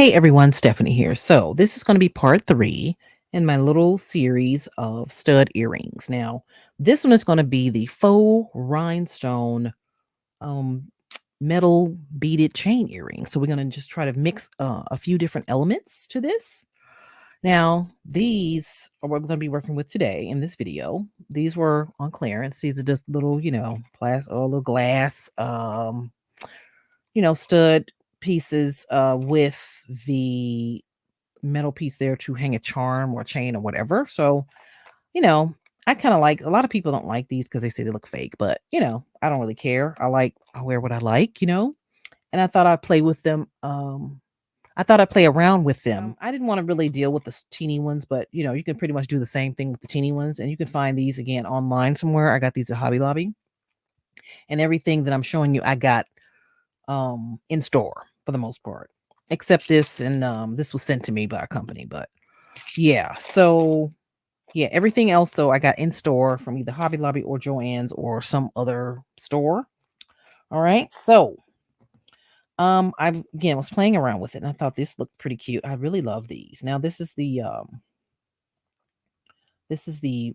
Hey everyone, Stephanie here. So, this is going to be part 3 in my little series of stud earrings. Now, this one is going to be the faux rhinestone um, metal beaded chain earring. So, we're going to just try to mix a few different elements to this. Now, these are what we're going to be working with today in this video. These were on clearance. These are just little, plastic, or little glass, stud pieces with the metal piece there to hang a charm or chain or whatever. So, you know, I kind of like a lot of people don't like these because they say they look fake, but I don't really care. I wear what I like. And I thought I'd play with them. I thought I'd play around with them. I didn't want to really deal with the teeny ones, but you can pretty much do the same thing with the teeny ones, and you can find these again online somewhere. I got these at Hobby Lobby, and everything that I'm showing you, I got in store for the most part, except this, and this was sent to me by a company, but yeah. So yeah, everything else though I got in store from either Hobby Lobby or Joann's or some other store. All right. So I again was playing around with it and I thought this looked pretty cute. I really love these. Now this is the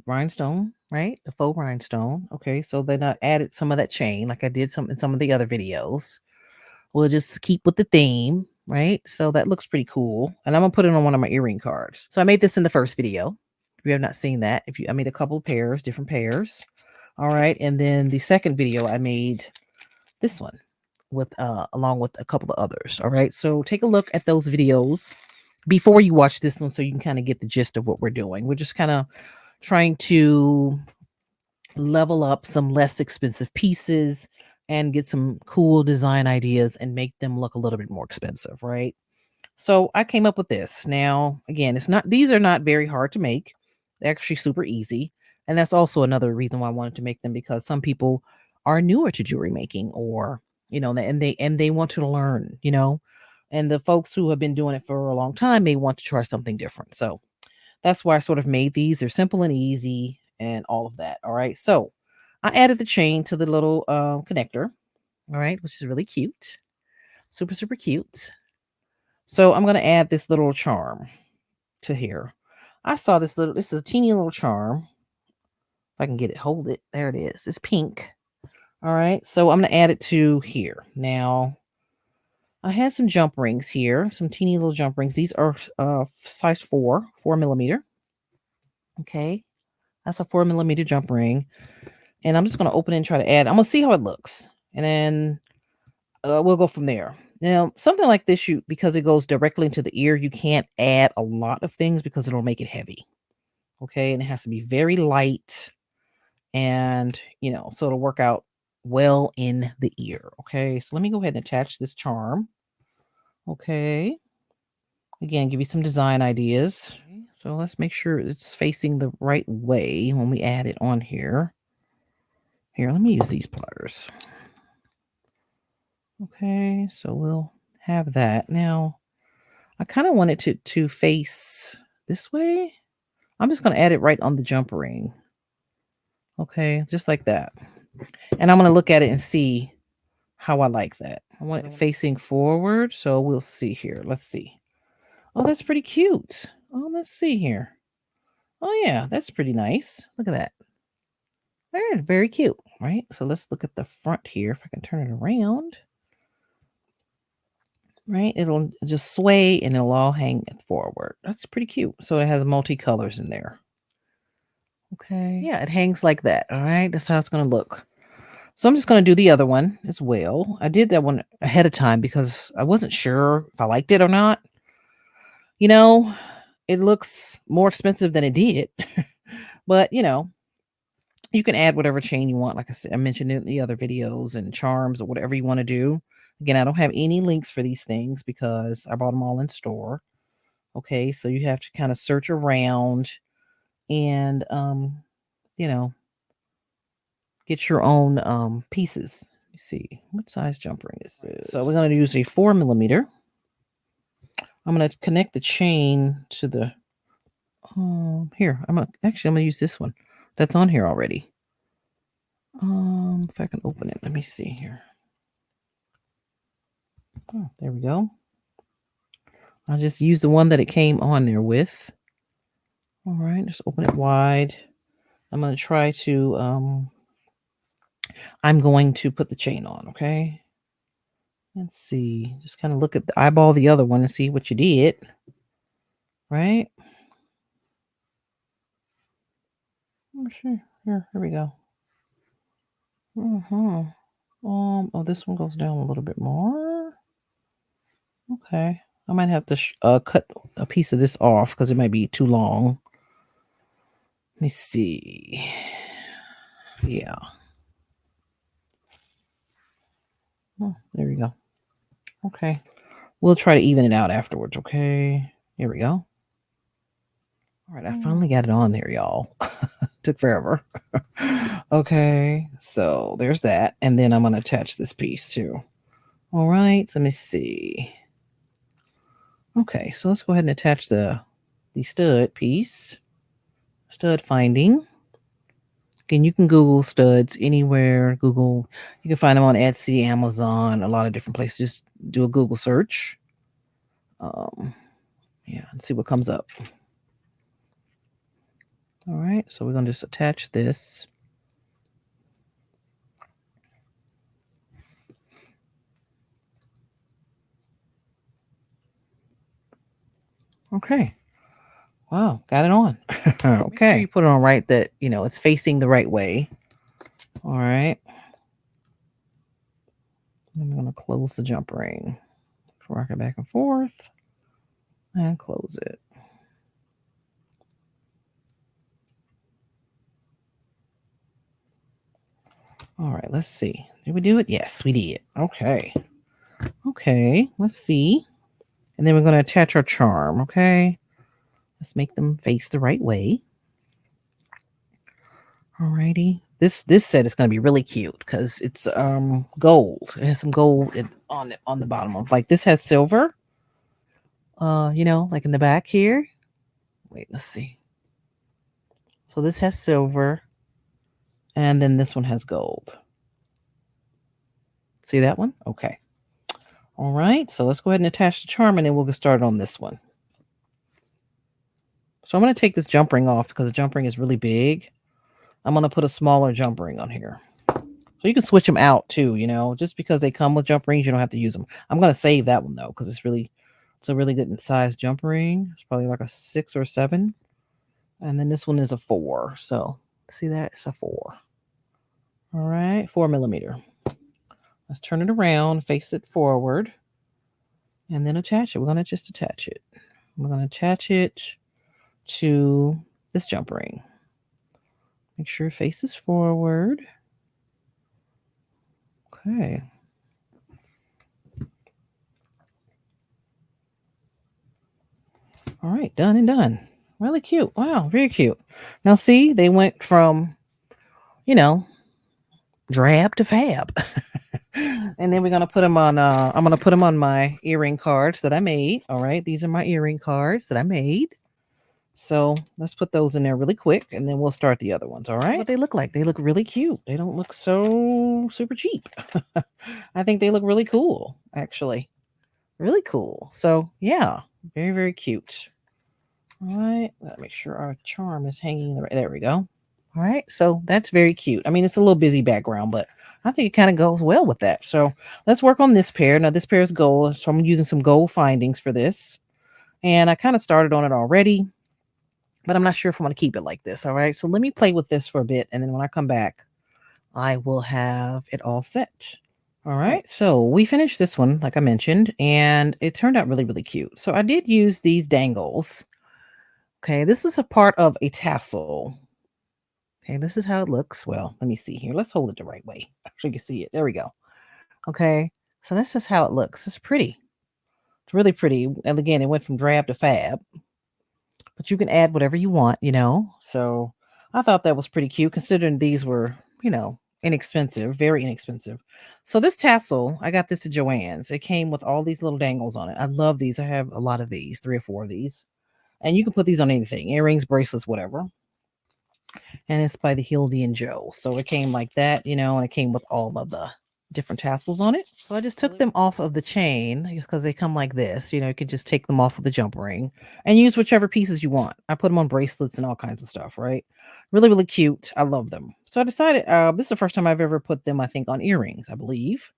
rhinestone, right? The faux rhinestone. Okay, so then I added some of that chain like I did some in some of the other videos. We'll just keep with the theme, right? So that looks pretty cool. And I'm gonna put it on one of my earring cards. So I made this in the first video. If you have not seen that, I made a couple of pairs, different pairs. All right. And then the second video, I made this one with along with a couple of others. All right. So take a look at those videos before you watch this one so you can kind of get the gist of what we're doing. We're just kind of trying to level up some less expensive pieces and get some cool design ideas and make them look a little bit more expensive, right? So I came up with this. Now, again, these are not very hard to make. They're actually super easy. And that's also another reason why I wanted to make them, because some people are newer to jewelry making, or and they want to learn. And the folks who have been doing it for a long time may want to try something different. So that's why I sort of made these. They're simple and easy and all of that. All right. So I added the chain to the little connector. All right. Which is really cute. Super, super cute. So I'm going to add this little charm to here. This is a teeny little charm. If I can get it, hold it. There it is. It's pink. All right. So I'm going to add it to here. Now, I had some jump rings here, some teeny little jump rings. These are size 4 millimeter. Okay. That's a 4 millimeter jump ring. And I'm just going to open it and try to add. I'm going to see how it looks. And then we'll go from there. Now, something like this, because it goes directly into the ear, you can't add a lot of things because it'll make it heavy. Okay. And it has to be very light. And, so it'll work out well in the ear. Okay. So let me go ahead and attach this charm. Okay. Again, give you some design ideas. So let's make sure it's facing the right way when we add it on here. Here, let me use these pliers. Okay, so we'll have that. Now, I kind of want it to face this way. I'm just going to add it right on the jump ring. Okay, just like that. And I'm going to look at it and see how I like that. I want it facing forward, so we'll see here. Let's see. Oh, that's pretty cute. Oh, let's see here. Oh, yeah, that's pretty nice. Look at that. Very, very cute, right? So let's look at the front here. If I can turn it around. Right? It'll just sway and it'll all hang forward. That's pretty cute. So it has multicolors in there. Okay. Yeah, it hangs like that. All right. That's how it's going to look. So I'm just going to do the other one as well. I did that one ahead of time because I wasn't sure if I liked it or not. It looks more expensive than it did. But, you can add whatever chain you want. Like I said, I mentioned in the other videos, and charms or whatever you want to do. Again, I don't have any links for these things because I bought them all in store. Okay, so you have to kind of search around and get your own pieces. Let me see, what size jump ring is this? So we're going to use a 4 millimeter. I'm going to connect the chain to the here. I'm gonna use this one that's on here already. If I can open it, let me see here. Oh, there we go. I'll just use the one that it came on there with. All right, just open it wide. I'm going to try to, I'm going to put the chain on, okay? Let's see. Just kind of look at the eyeball the other one and see what you did. Right? Oh, sure. Here we go. Oh, this one goes down a little bit more. Okay. I might have to cut a piece of this off because it might be too long. Let me see. Yeah. Oh, there we go. Okay. We'll try to even it out afterwards, okay? Here we go. All right, I finally got it on there, y'all. Took forever. Okay, so there's that. And then I'm going to attach this piece too. All right, so let me see. Okay, so let's go ahead and attach the stud piece. Stud finding. Again, you can Google studs anywhere. Google, you can find them on Etsy, Amazon, a lot of different places. Just do a Google search. Yeah, and see what comes up. All right, so we're going to just attach this. Okay. Wow, got it on. Okay. Make sure you put it on right that, it's facing the right way. All right. I'm going to close the jump ring. Rock it back and forth. And close it. All right, let's see. Did we do it? Yes, we did. Okay. Okay, let's see. And then we're going to attach our charm, okay? Let's make them face the right way. Alrighty. This set is going to be really cute because it's gold. It has some gold on the bottom of, like, this has silver. Like in the back here. Wait, let's see. So this has silver, and then this one has gold. See that one? Okay. All right, so let's go ahead and attach the charm, and then we'll get started on this one. So I'm going to take this jump ring off because the jump ring is really big. I'm going to put a smaller jump ring on here. So you can switch them out too, just because they come with jump rings, you don't have to use them. I'm going to save that one though, because it's a really good size jump ring. It's probably like a 6 or 7. And then this one is a 4. So see that? It's a 4. All right, 4 millimeter. Let's turn it around, face it forward, and then attach it. We're going to just attach it. We're going to attach it to this jump ring. Make sure it faces forward. Okay. All right, done and done. Really cute. Wow, very cute. Now see, they went from, drab to fab. And then we're going to put them on, I'm going to put them on my earring cards that I made. All right, these are my earring cards that I made. So let's put those in there really quick, and then we'll start the other ones. All right. What they look like. They look really cute. They don't look so super cheap. I think they look really cool, actually. Really cool. So yeah, very, very cute. All right. Gotta make sure our charm is hanging. There we go. All right. So that's very cute. I mean, it's a little busy background, but I think it kind of goes well with that. So let's work on this pair. Now, this pair is gold. So I'm using some gold findings for this. And I kind of started on it already, but I'm not sure if I'm going to keep it like this. All right. So let me play with this for a bit. And then when I come back, I will have it all set. All right. So we finished this one, like I mentioned, and it turned out really, really cute. So I did use these dangles. Okay. This is a part of a tassel. Okay. This is how it looks. Well, let me see here. Let's hold it the right way so you can see it. There we go. Okay. So this is how it looks. It's pretty. It's really pretty. And again, it went from drab to fab. But you can add whatever you want, So I thought that was pretty cute considering these were, inexpensive, very inexpensive. So this tassel, I got this at Joann's. It came with all these little dangles on it. I love these. I have a lot of these, 3 or 4 of these. And you can put these on anything, earrings, bracelets, whatever. And it's by the Hildy and Joe. So it came like that, and it came with all of the different tassels on it. So I just took them off of the chain because they come like this. You know, you can just take them off of the jump ring and use whichever pieces you want. I put them on bracelets and all kinds of stuff, right? Really, really cute. I love them. So I decided this is the first time I've ever put them, I think, on earrings, I believe.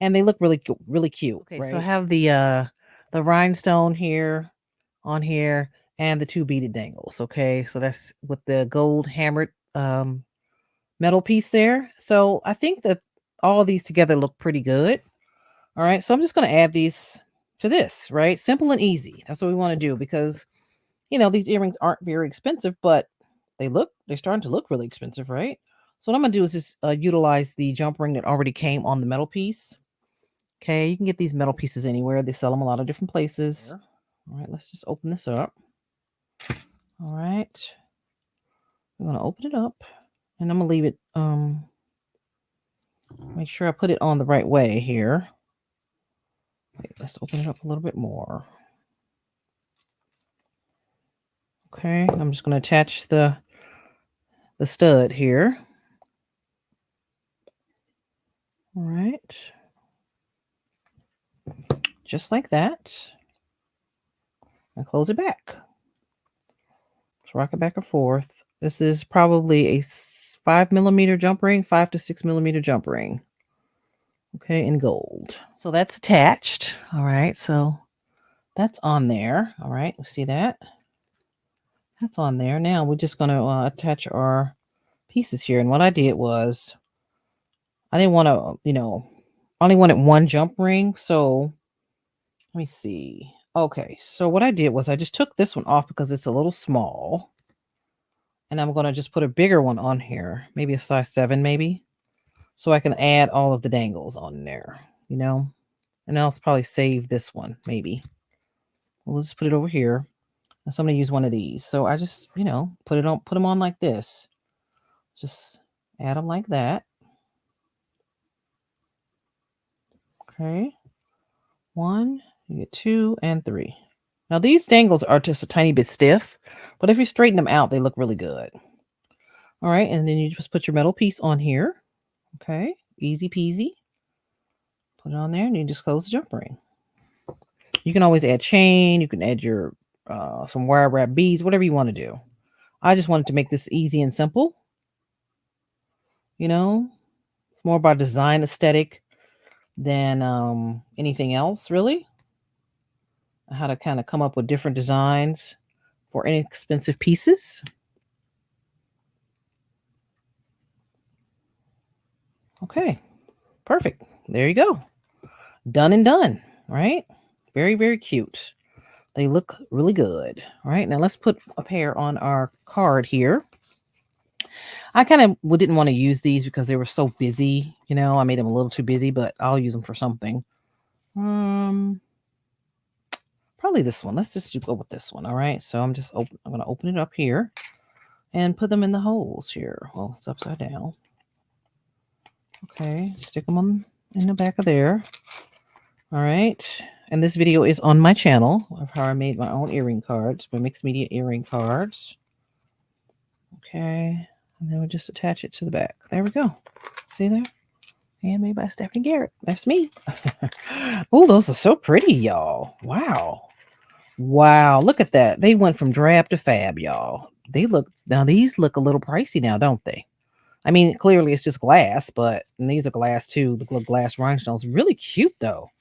And they look really cute. Okay, so I right? have the rhinestone here on here and the two beaded dangles. Okay, so that's with the gold hammered metal piece there. So I think that all of these together look pretty good. All right, so I'm just going to add these to this, right? Simple and easy. That's what we want to do because, you know, these earrings aren't very expensive, but they're starting to look really expensive, right? So what I'm going to do is just utilize the jump ring that already came on the metal piece. Okay, you can get these metal pieces anywhere. They sell them a lot of different places. All right, let's just open this up. All right. I'm going to open it up and I'm going to leave it make sure I put it on the right way here. Wait, let's open it up a little bit more. Okay, I'm just going to attach the stud here. All right. Just like that. And close it back. Just rock it back and forth. This is probably a 5mm jump ring, 5 to 6mm jump ring. Okay, in gold. So that's attached. All right, so that's on there. All right, you see that? That's on there. Now we're just going to attach our pieces here. And what I did was I didn't want to, I only wanted one jump ring. So let me see. Okay, so what I did was I just took this one off because it's a little small. And I'm going to just put a bigger one on here, maybe a size 7 maybe. So I can add all of the dangles on there, And I'll probably save this one, maybe. We'll just put it over here. And so I'm going to use one of these. So I just, put them on like this. Just add them like that. Okay. 1, you get 2 and 3. Now these dangles are just a tiny bit stiff, but if you straighten them out, they look really good. All right, and then you just put your metal piece on here. Okay, easy peasy. Put it on there, and you just close the jump ring. You can always add chain. You can add your some wire wrap beads, whatever you want to do. I just wanted to make this easy and simple. It's more about design aesthetic than anything else, really. How to kind of come up with different designs for inexpensive pieces. Okay, perfect. There you go. Done and done, right? Very, very cute. They look really good. All right, now let's put a pair on our card here. I kind of didn't want to use these because they were so busy. I made them a little too busy, but I'll use them for something. Probably this one. Let's just go with this one. All right. So I'm going to open it up here and put them in the holes here. Well, it's upside down. Okay. Stick them in the back of there. All right. And this video is on my channel of how I made my own earring cards, my mixed media earring cards. Okay. And then we just attach it to the back. There we go. See there? Handmade by Stephanie Garrett. That's me. Oh, those are so pretty, y'all. Wow. Wow. Look at that. They went from drab to fab, y'all. These look a little pricey now, don't they? I mean, clearly it's just glass, but these are glass too. The little glass rhinestones. Really cute, though.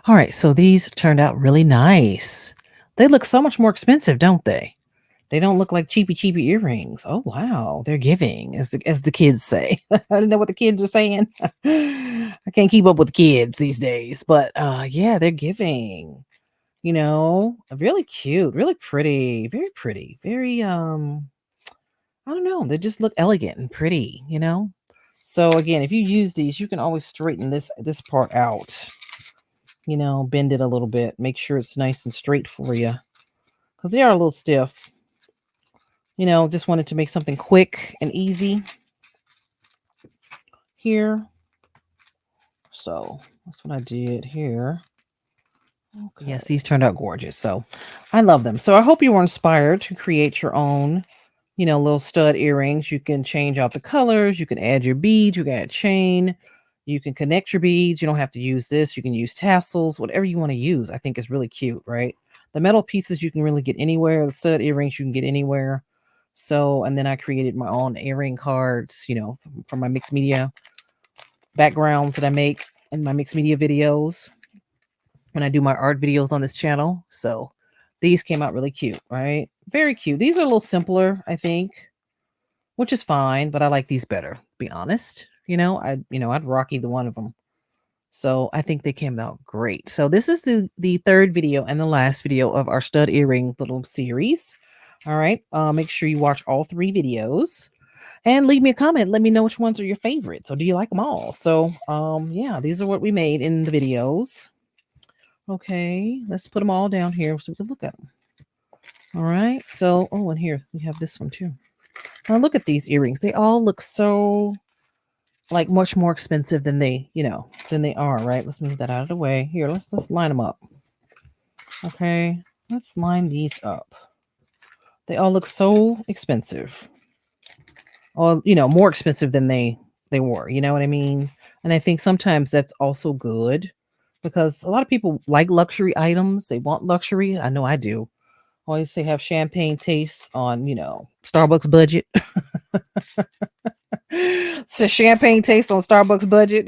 All right. So these turned out really nice. They look so much more expensive, don't they? They don't look like cheapy earrings. Oh, wow. They're giving, as the kids say. I didn't know what the kids were saying. I can't keep up with kids these days. But yeah, they're giving. Really cute, really pretty, very pretty, very, I don't know. They just look elegant and pretty, So again, if you use these, you can always straighten this part out, bend it a little bit, make sure it's nice and straight for you. Because they are a little stiff. Just wanted to make something quick and easy here. So that's what I did here. Okay. Yes, these turned out gorgeous. So I love them. So I hope you were inspired to create your own, little stud earrings. You can change out the colors. You can add your beads. You can add chain. You can connect your beads. You don't have to use this. You can use tassels, whatever you want to use. I think is really cute, right? The metal pieces you can really get anywhere. The stud earrings you can get anywhere. So, and then I created my own earring cards, from my mixed media backgrounds that I make in my mixed media videos when I do my art videos on this channel. So these came out really cute, right? Very cute. These are a little simpler, I think, which is fine, but I like these better, to be honest. I'd rock either one of them. So I think they came out great. So this is the third video and the last video of our stud earring little series. All right. Make sure you watch all 3 videos and leave me a comment. Let me know which ones are your favorites, or do you like them all? So yeah, these are what we made in the videos. Okay, let's put them all down here so we can look at them. All right. So, and here we have this one too. Now look at these earrings. They all look so like much more expensive than they are, right? Let's move that out of the way. Here, let's line them up. Okay, let's line these up. They all look so expensive. Or, more expensive than they were, you know what I mean? And I think sometimes that's also good because a lot of people like luxury items. They want luxury. I know I do. Always say have champagne taste on, Starbucks budget. So champagne taste on Starbucks budget,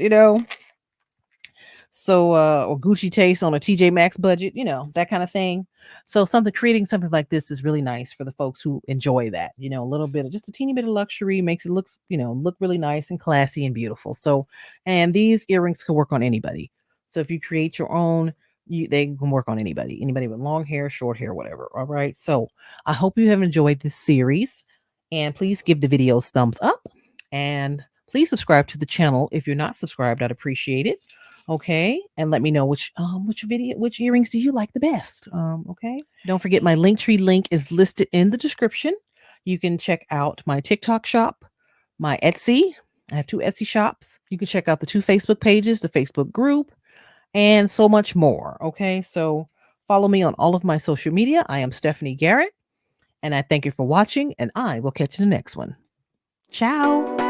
So or Gucci taste on a TJ Maxx budget, that kind of thing. So creating something like this is really nice for the folks who enjoy that, a little bit of just a teeny bit of luxury makes it look really nice and classy and beautiful. So, and these earrings can work on anybody. So if you create your own, they can work on anybody with long hair, short hair, whatever. All right. So I hope you have enjoyed this series, and please give the videos thumbs up, and please subscribe to the channel if you're not subscribed. I'd appreciate it. Okay, and let me know which earrings do you like the best. Okay, don't forget my Linktree link is listed in the description. You can check out my TikTok shop, my Etsy. I have 2 Etsy shops. You can check out the 2 Facebook pages, the Facebook group, and so much more. Okay, so follow me on all of my social media. I am Stephanie Garrett, and I thank you for watching, and I will catch you in the next one. Ciao.